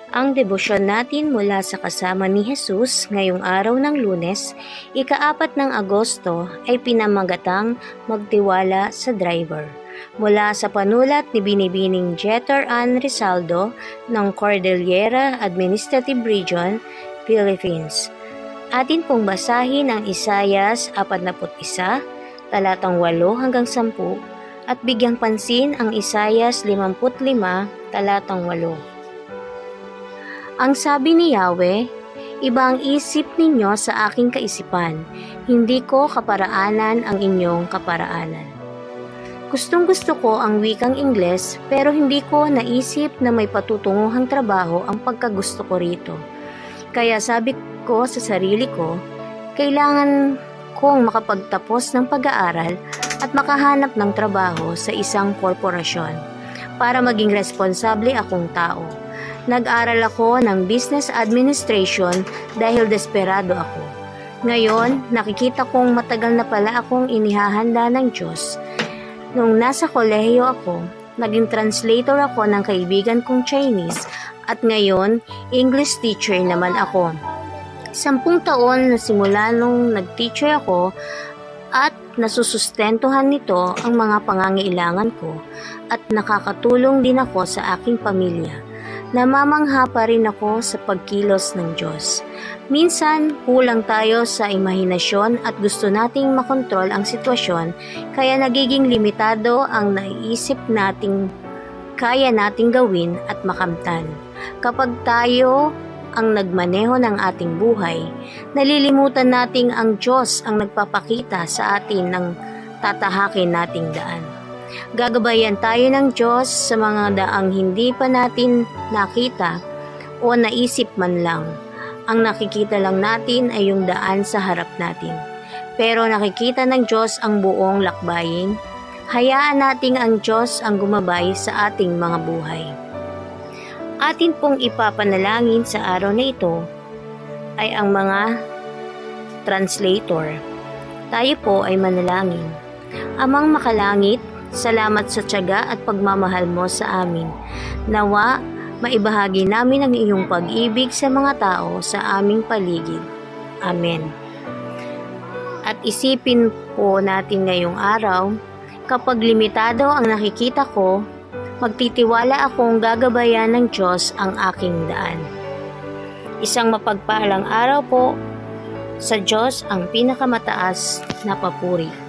Ang debosyon natin mula sa kasama ni Jesus ngayong araw ng Lunes, ika-4 ng Agosto ay pinamagatang magtiwala sa driver. Mula sa panulat ni Binibining Jeter Ann Rizaldo ng Cordillera Administrative Region, Philippines. Atin pong basahin ang Isaias 41, talatang 8 hanggang 10 at bigyang pansin ang Isaias 55, talatang 8. Ang sabi ni Yahweh, iba ang isip ninyo sa aking kaisipan, hindi ko kaparaanan ang inyong kaparaanan. Gustong-gusto ko ang wikang Ingles pero hindi ko naisip na may patutunguhang trabaho ang pagkagusto ko rito. Kaya sabi ko sa sarili ko, kailangan kong makapagtapos ng pag-aaral at makahanap ng trabaho sa isang korporasyon para maging responsable akong tao. Nag-aral ako ng business administration dahil desperado ako. Ngayon, nakikita kong matagal na pala akong inihahanda ng Diyos. Nung nasa kolehiyo ako, naging translator ako ng kaibigan kong Chinese at ngayon, English teacher naman ako. 10 taon na simula nung nag-teacher ako at nasusustentuhan nito ang mga pangangailangan ko at nakakatulong din ako sa aking pamilya. Namamangha pa rin ako sa pagkilos ng Diyos. Minsan, kulang tayo sa imahinasyon at gusto nating makontrol ang sitwasyon, kaya nagiging limitado ang naiisip nating kaya nating gawin at makamtan. Kapag tayo ang nagmaneho ng ating buhay, nalilimutan nating ang Diyos ang nagpapakita sa atin ng tatahakin nating daan. Gagabayan tayo ng Diyos sa mga daang hindi pa natin nakita o naisip man lang. Ang nakikita lang natin ay yung daan sa harap natin. Pero nakikita ng Diyos ang buong lakbayin. Hayaan nating ang Diyos ang gumabay sa ating mga buhay. Atin pong ipapanalangin sa araw na ito ay ang mga translator. Tayo po ay manalangin. Amang makalangit, salamat sa tiyaga at pagmamahal mo sa amin. Nawa, maibahagi namin ang iyong pag-ibig sa mga tao sa aming paligid. Amen. At isipin po natin ngayong araw, kapag limitado ang nakikita ko, magtitiwala akong gagabayan ng Diyos ang aking daan. Isang mapagpalang araw po, sa Diyos ang pinakamataas na papuri.